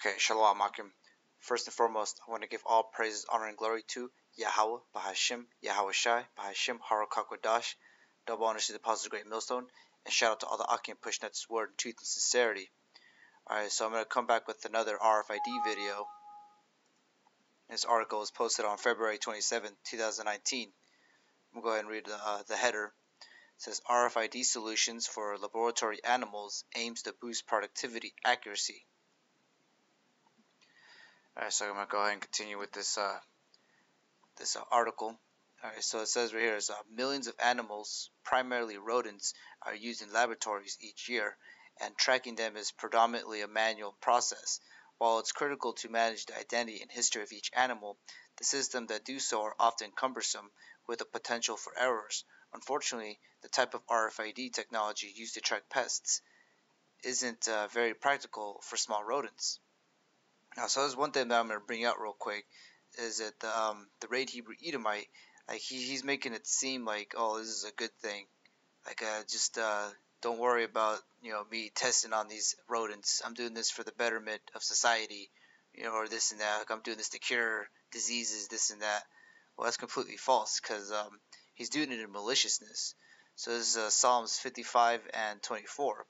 Okay, Shalom Akim. First and foremost, I want to give all praises, honor, and glory to Yahweh, Bahashim, Yahweh Shai, Bahashim, Harakakwadash. Double honors to the Apostles of Great Millstone, and shout out to all the Akim pushing out this word in truth and sincerity. Alright, so I'm going to come back with another RFID video. This article was posted on February 27, 2019. I'm going to go ahead and read the header. It says, RFID solutions for laboratory animals aims to boost productivity accuracy. Alright, so I'm going to go ahead and continue with this article. Alright, so it says right here is millions of animals, primarily rodents, are used in laboratories each year, and tracking them is predominantly a manual process. While it's critical to manage the identity and history of each animal, the systems that do so are often cumbersome with the potential for errors. Unfortunately, the type of RFID technology used to track pests isn't very practical for small rodents. Now, so there's one thing that I'm going to bring out real quick, is that the Red Hebrew Edomite, like he's making it seem like, oh, this is a good thing, like just don't worry about me testing on these rodents. I'm doing this for the betterment of society, or this and that. Like I'm doing this to cure diseases, this and that. Well, that's completely false, because he's doing it in maliciousness. So this is Psalms 55 and 24.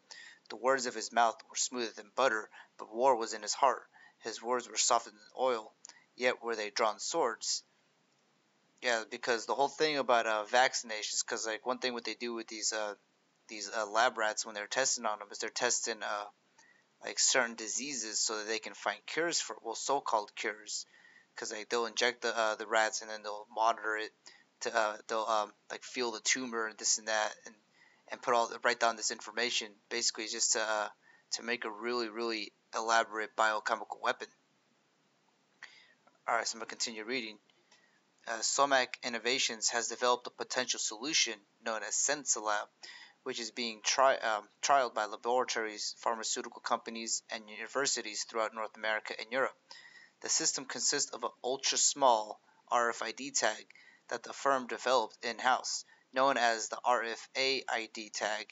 The words of his mouth were smoother than butter, but war was in his heart. His words were softened than oil, yet were they drawn swords. Yeah, because the whole thing about vaccinations, because like one thing what they do with these lab rats when they're testing on them is they're testing like certain diseases so that they can find cures for, well, so-called cures, because like they'll inject the rats and then they'll monitor it to they'll like feel the tumor and this and that, and write down this information, basically just to make a really elaborate biochemical weapon. Alright, so I'm going to continue reading. Somac Innovations has developed a potential solution known as SensaLab, which is being trialed by laboratories, pharmaceutical companies, and universities throughout North America and Europe. The system consists of an ultra-small RFID tag that the firm developed in-house, known as the RFA-ID tag,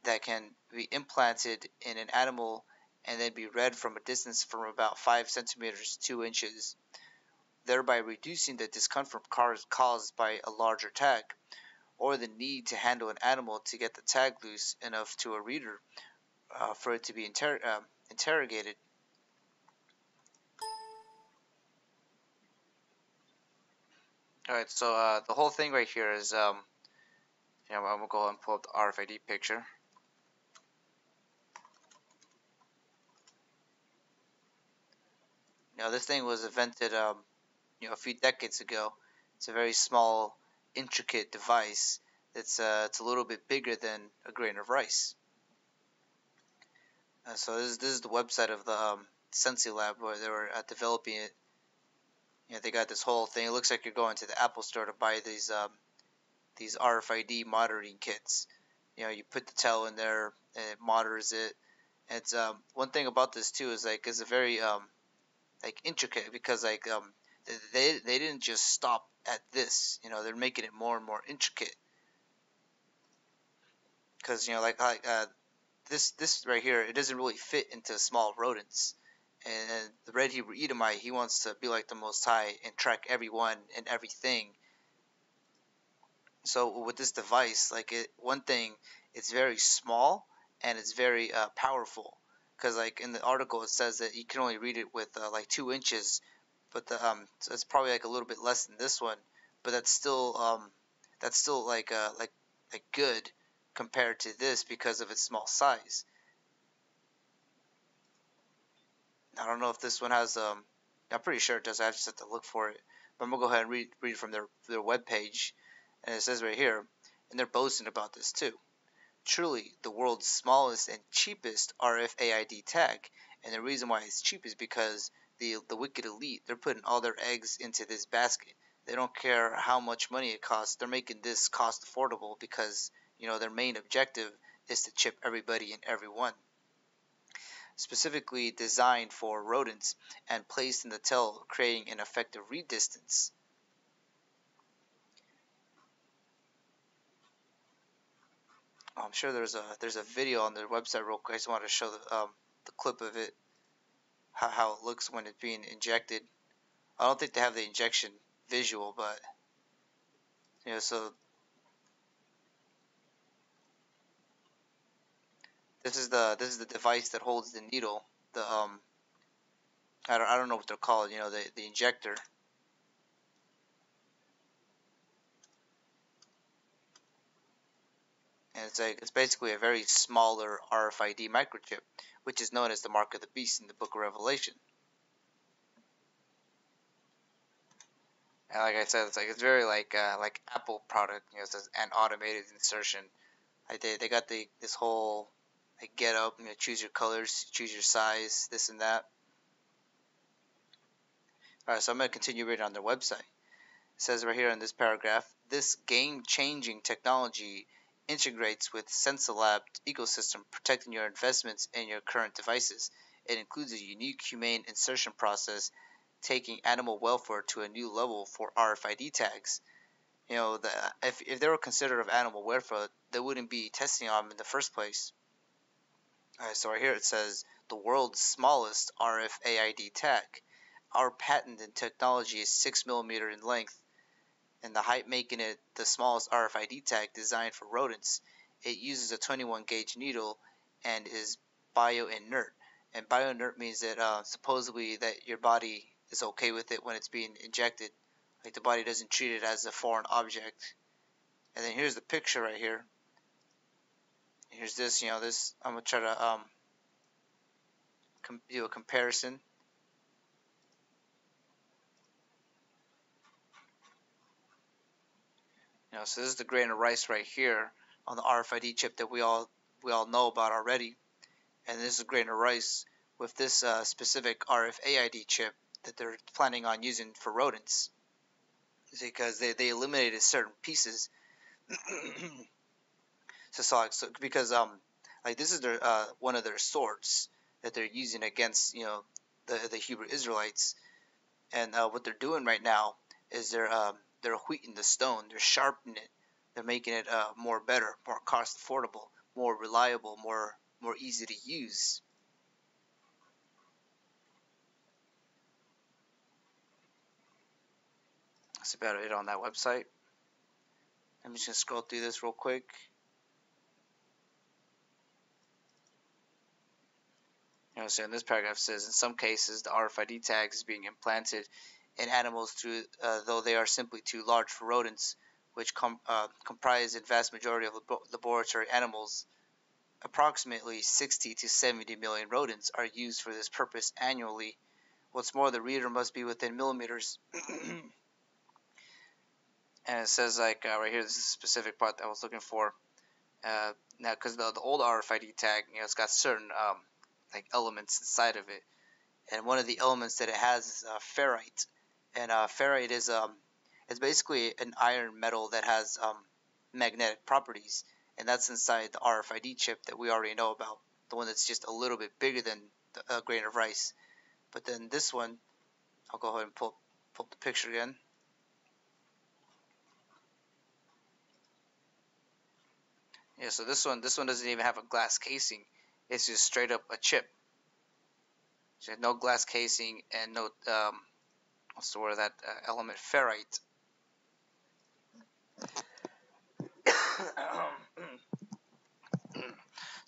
that can be implanted in an animal and then be read from a distance from about 5 centimeters to 2 inches, thereby reducing the discomfort caused by a larger tag, or the need to handle an animal to get the tag loose enough to a reader for it to be interrogated. Alright, so the whole thing right here is, I'm going to go and pull up the RFID picture. Now, this thing was invented, a few decades ago. It's a very small, intricate device. It's a little bit bigger than a grain of rice. So this is the website of the SensaLab where they were developing it. They got this whole thing. It looks like you're going to the Apple store to buy these RFID monitoring kits. You put the tail in there and it monitors it. And it's one thing about this too is like it's a very like intricate, because like they didn't just stop at this. They're making it more and more intricate. Because this right here, it doesn't really fit into small rodents. And the Red Hebrew Edomite, he wants to be like the Most High and track everyone and everything. So with this device, one thing, it's very small and it's very powerful. Because like in the article, it says that you can only read it with like 2 inches, but so it's probably like a little bit less than this one. But that's still like good compared to this because of its small size. I don't know if this one has I'm pretty sure it does. I just have to look for it. But I'm gonna go ahead and read from their webpage, and it says right here, and they're boasting about this too. Truly, the world's smallest and cheapest RFAID tag, and the reason why it's cheap is because the wicked elite, they're putting all their eggs into this basket. They don't care how much money it costs. They're making this cost affordable because their main objective is to chip everybody and everyone. Specifically designed for rodents and placed in the tail, creating an effective read distance. I'm sure there's a video on their website real quick. I just wanted to show the clip of it. how it looks when it's being injected. I don't think they have the injection visual, but so this is the device that holds the needle. The I don't know what they're called. The injector. And it's basically a very smaller RFID microchip, which is known as the mark of the beast in the Book of Revelation. And like I said, it's very like Apple product. It says an automated insertion. Like they got this whole like get up, choose your colors, choose your size, this and that. All right, so I'm gonna continue reading on their website. It says right here in this paragraph, this game-changing technology integrates with Sensalab ecosystem, protecting your investments in your current devices. It includes a unique humane insertion process, taking animal welfare to a new level for RFID tags. If they were considered of animal welfare, they wouldn't be testing on them in the first place. All right, so right here it says the world's smallest RFID tag. Our patented technology is 6 mm in length and the height, making it the smallest RFID tag designed for rodents. It uses a 21 gauge needle and is bio-inert. And bio-inert means that supposedly that your body is okay with it when it's being injected. Like the body doesn't treat it as a foreign object. And then here's the picture right here. Here's this, this. I'm gonna try to do a comparison. So this is the grain of rice right here on the RFID chip that we all know about already, and this is a grain of rice with this specific RFID chip that they're planning on using for rodents, because they eliminated certain pieces. so because like this is their one of their swords that they're using against the Hebrew Israelites, and what they're doing right now is they're wheating the stone, they're sharpening it, they're making it more better, more cost affordable, more reliable, more easy to use. That's about it on that website. I'm just gonna scroll through this real quick. So in this paragraph says, in some cases, the RFID tag is being implanted in animals through, though they are simply too large for rodents, which comprise the vast majority of laboratory animals. Approximately 60 to 70 million rodents are used for this purpose annually. What's more, the reader must be within millimeters. And it says right here, this is a specific part that I was looking for. Now, because the old RFID tag, it's got certain like elements inside of it, and one of the elements that it has is ferrite, and ferrite is it's basically an iron metal that has magnetic properties, and that's inside the RFID chip that we already know about, the one that's just a little bit bigger than a grain of rice. But then this one, I'll go ahead and pull up the picture again. Yeah, so this one doesn't even have a glass casing. It's just straight up a chip. So no glass casing and no what's the word of that element, ferrite.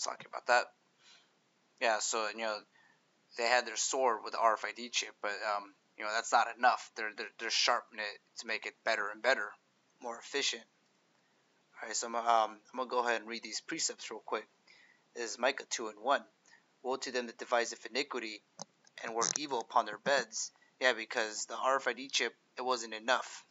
Talking about that. Yeah, so they had their sword with the RFID chip, but that's not enough. They're sharpening it to make it better and better, more efficient. All right, so I'm gonna go ahead and read these precepts real quick. This is Micah 2:1. Woe to them that deviseth iniquity and work evil upon their beds. Yeah, because the RFID chip, it wasn't enough.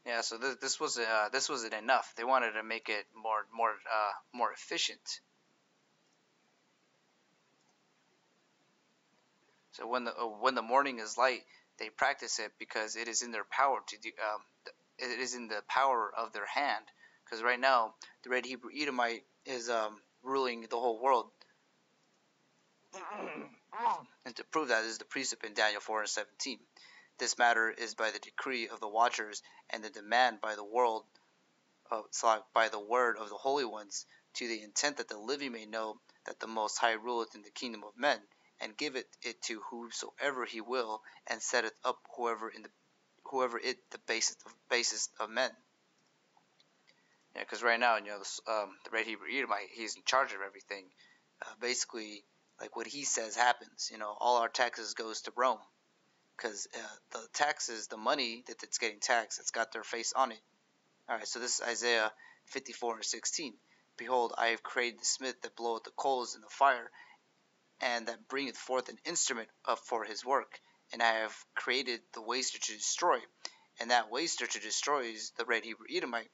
Yeah, so this wasn't enough. They wanted to make it more efficient. So when the morning is light, they practice it because it is in their power to do. It is in the power of their hand. Because right now, the Red Hebrew Edomite is ruling the whole world. And to prove that is the precept in Daniel 4:17. This matter is by the decree of the watchers and the demand by the world by the word of the holy ones, to the intent that the living may know that the Most High ruleth in the kingdom of men, and giveth it to whosoever he will, and setteth up whoever it the basest of men. Yeah, because right now, the Red Hebrew Edomite, he's in charge of everything. Basically, like what he says happens. All our taxes goes to Rome, because the taxes, the money that's getting taxed, it's got their face on it. All right, so this is Isaiah 54:16. Behold, I have created the smith that bloweth the coals in the fire, and that bringeth forth an instrument for his work. And I have created the waster to destroy, and that waster to destroy is the Red Hebrew Edomite,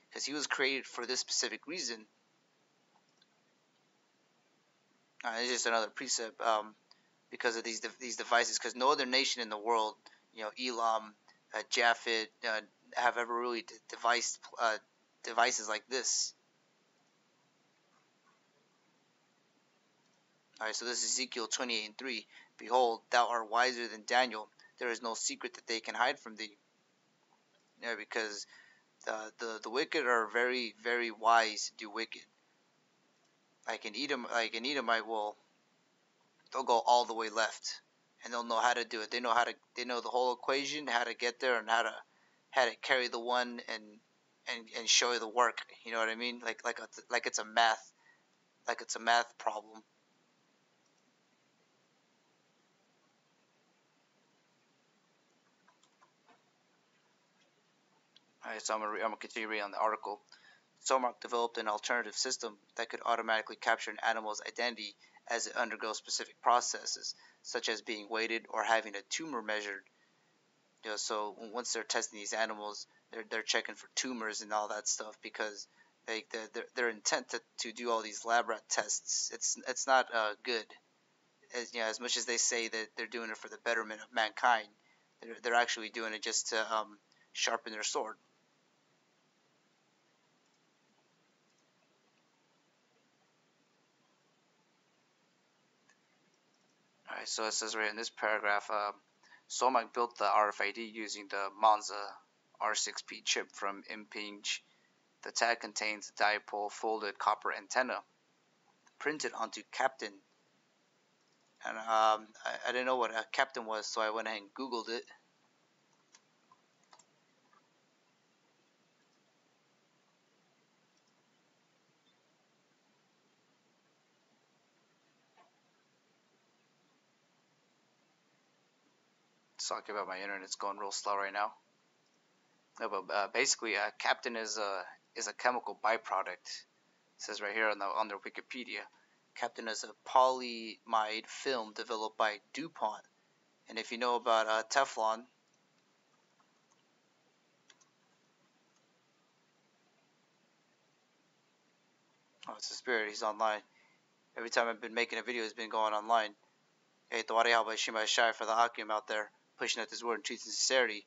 because he was created for this specific reason. It's just another precept, because of these devices, because no other nation in the world, Elam, Japhet, have ever really devised devices like this. All right, so this is Ezekiel 28:3. Behold, thou art wiser than Daniel. There is no secret that they can hide from thee. Yeah, because the wicked are very, very wise to do wicked. Like an Edomite they'll go all the way left, and they'll know how to do it. They know the whole equation, how to get there, and how to carry the one and show you the work. You know what I mean? Like it's a math problem. All right, so I'm gonna continue reading on the article. Somark developed an alternative system that could automatically capture an animal's identity as it undergoes specific processes, such as being weighted or having a tumor measured. So once they're testing these animals, they're checking for tumors and all that stuff, because their intent to do all these lab rat tests, it's not good. As much as they say that they're doing it for the betterment of mankind, they're actually doing it just to sharpen their sword. All right, so it says right in this paragraph, Somac built the RFID using the Monza R6P chip from Impinj. The tag contains a dipole folded copper antenna printed onto Captain. And I didn't know what a Captain was, so I went ahead and Googled it. Talking about my internet, it's going real slow right now. No, but basically, Captain is a chemical byproduct. It says right here on their Wikipedia. Captain is a polyimide film developed by DuPont. And if you know about Teflon, oh, it's a spirit. He's online. Every time I've been making a video, he's been going online. Hey, Tawari Haba Shima Shai for the Hakim out there, pushing out this word in truth and sincerity.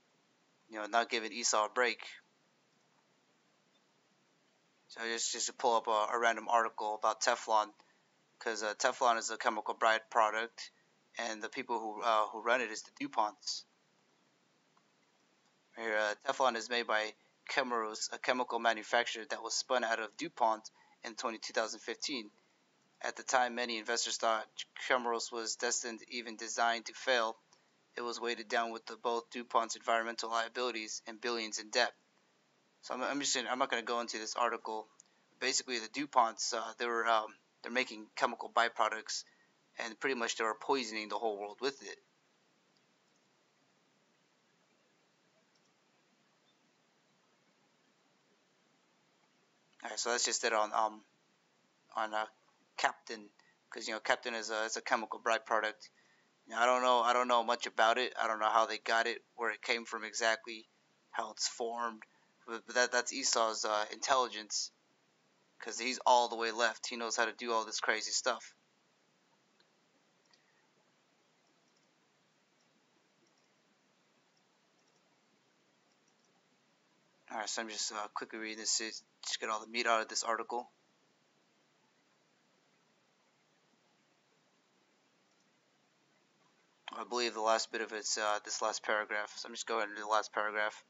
Not giving Esau a break. So just to pull up a random article about Teflon, because Teflon is a chemical byproduct, and the people who run it is the DuPonts. Here, Teflon is made by Chemours, a chemical manufacturer that was spun out of DuPont in 2015. At the time, many investors thought Chemours was destined, even designed to fail. It was weighted down with both DuPont's environmental liabilities and billions in debt. So I'm not going to go into this article. Basically, the DuPonts they're making chemical byproducts, and pretty much they were poisoning the whole world with it. All right, so that's just it on Captain, because Captain is a chemical byproduct. I don't know much about it. I don't know how they got it, where it came from exactly, how it's formed. But that's Esau's intelligence, because he's all the way left. He knows how to do all this crazy stuff. All right, so I'm just quickly reading this, just get all the meat out of this article. I believe the last bit of it's this last paragraph. So I'm just going into the last paragraph.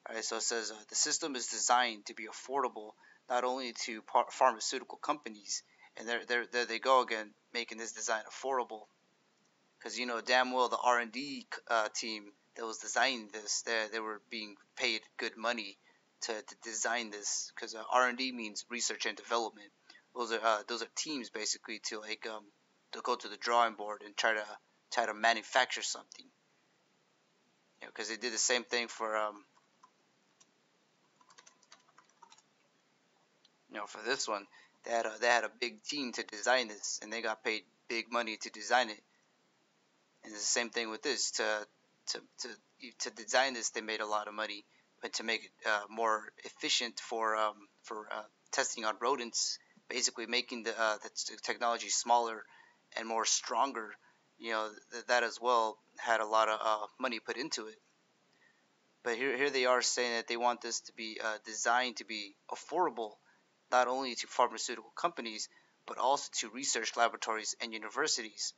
All right, so it says the system is designed to be affordable not only to pharmaceutical companies, and there they go again, making this design affordable, because you know damn well the R&D team that was designing this, they were being paid good money to design this, because R&D means research and development. Those are teams basically to go to the drawing board and try to manufacture something. You know, because they did the same thing for for this one. They had a big team to design this, and they got paid big money to design it. And it's the same thing with this. To to to design this, they made a lot of money, but to make it more efficient for testing on rodents, basically making the technology smaller and more stronger, that as well had a lot of money put into it. But here they are saying that they want this to be designed to be affordable, not only to pharmaceutical companies, but also to research laboratories and universities.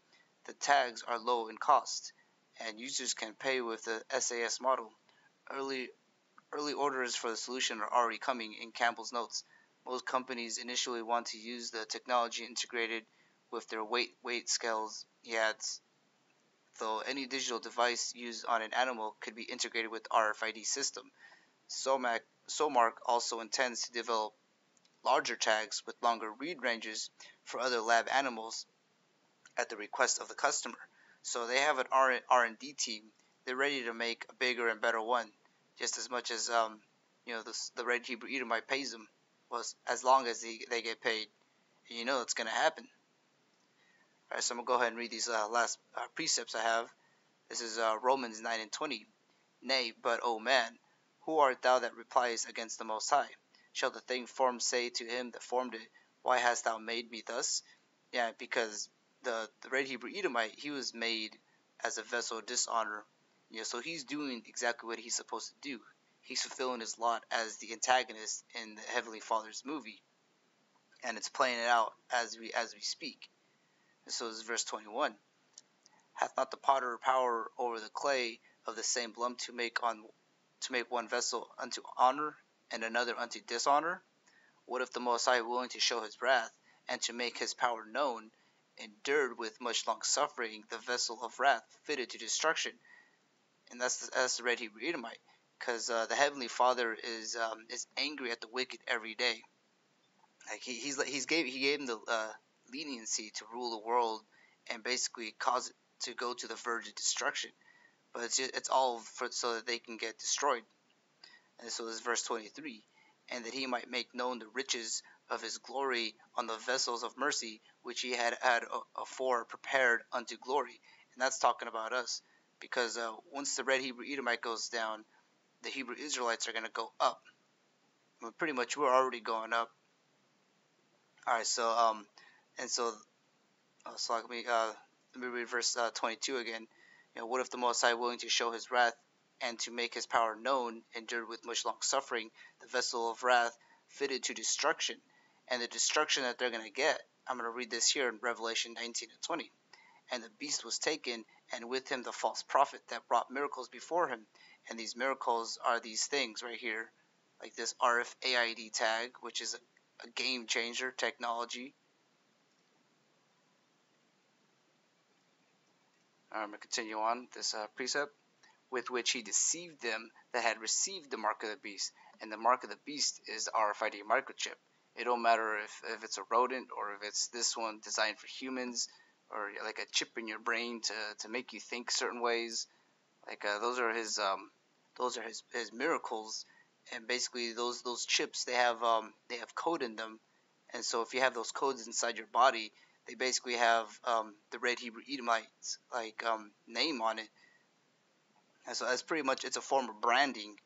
The tags are low in cost, and users can pay with the SAS model. Early early orders for the solution are already coming in Campbell's notes. Most companies initially want to use the technology integrated with their weight scales, he adds, though any digital device used on an animal could be integrated with RFID system. Somark also intends to develop larger tags with longer read ranges for other lab animals at the request of the customer. So they have an R&D team. They're ready to make a bigger and better one, just as much as the Red Hebrew Edomite pays them, was as long as they get paid. And you know it's gonna happen. All right, so I'm gonna go ahead and read these last precepts I have. This is Romans 9:20. Nay, but O man, who art thou that repliest against the Most High? Shall the thing formed say to him that formed it, why hast thou made me thus? Yeah, because the red Hebrew Edomite, he was made as a vessel of dishonor. So he's doing exactly what he's supposed to do. He's fulfilling his lot as the antagonist in the Heavenly Father's movie, and it's playing it out as we speak. So this is verse 21. Hath not the potter power over the clay of the same lump to make one vessel unto honor and another unto dishonor? What if the Most High, willing to show his wrath and to make his power known, endured with much long suffering the vessel of wrath fitted to destruction? And that's the red Hebrew Edomite, because the Heavenly Father is angry at the wicked every day. Like he gave him the leniency to rule the world and basically cause it to go to the verge of destruction. But it's all so that they can get destroyed. And so this is verse 23. And that he might make known the riches of his glory on the vessels of mercy, which he had afore prepared unto glory. And that's talking about us. Because once the red Hebrew Edomite goes down, the Hebrew Israelites are going to go up. Well, pretty much we're already going up. All right, and so let me read verse 22 again. What if the Most High, willing to show his wrath and to make his power known, endured with much long suffering the vessel of wrath fitted to destruction? And the destruction that they're going to get, I'm going to read this here in Revelation 19:20. And the beast was taken, and with him the false prophet that brought miracles before him. And these miracles are these things right here, like this RFID tag, which is a game changer technology. I'm going to continue on this precept, with which he deceived them that had received the mark of the beast. And the mark of the beast is the RFID microchip. It don't matter if it's a rodent or if it's this one designed for humans, or like a chip in your brain to make you think certain ways. Like those are his miracles. And basically those chips, they have code in them. And so if you have those codes inside your body, they basically have the red Hebrew Edomites name on it. And so that's pretty much, it's a form of branding.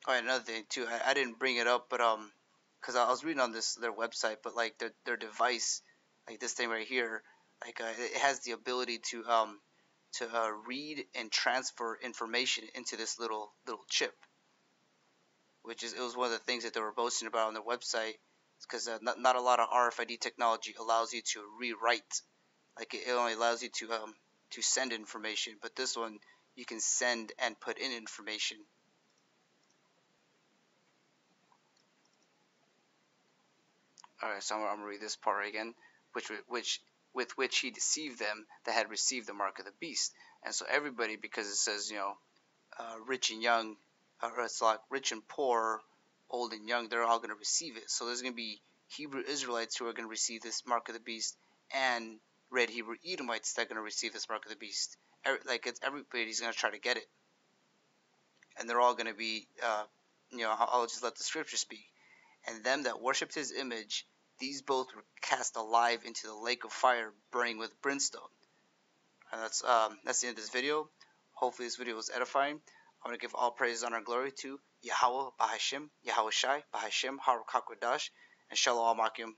Oh, and another thing too, I didn't bring it up, but because I was reading on their website, but like their device, like this thing right here, like it has the ability to read and transfer information into this little chip, which it was one of the things that they were boasting about on their website, because not a lot of RFID technology allows you to rewrite, like it only allows you to send information, but this one you can send and put in information. All right, so I'm gonna read this part again, which with which he deceived them that had received the mark of the beast. And so everybody, because it says, rich and young, or it's like rich and poor, old and young, they're all going to receive it. So there's going to be Hebrew Israelites who are going to receive this mark of the beast, and red Hebrew Edomites that are going to receive this mark of the beast. Like it's everybody's going to try to get it, and they're all going to be, I'll just let the scripture speak. And them that worshipped his image, these both were cast alive into the lake of fire, burning with brimstone. And that's the end of this video. Hopefully this video was edifying. I want to give all praise, honor, and glory to Yahweh, Bahashim, Yahweh Shai, Bahashim, Harukakwadash, and Shalom Akim.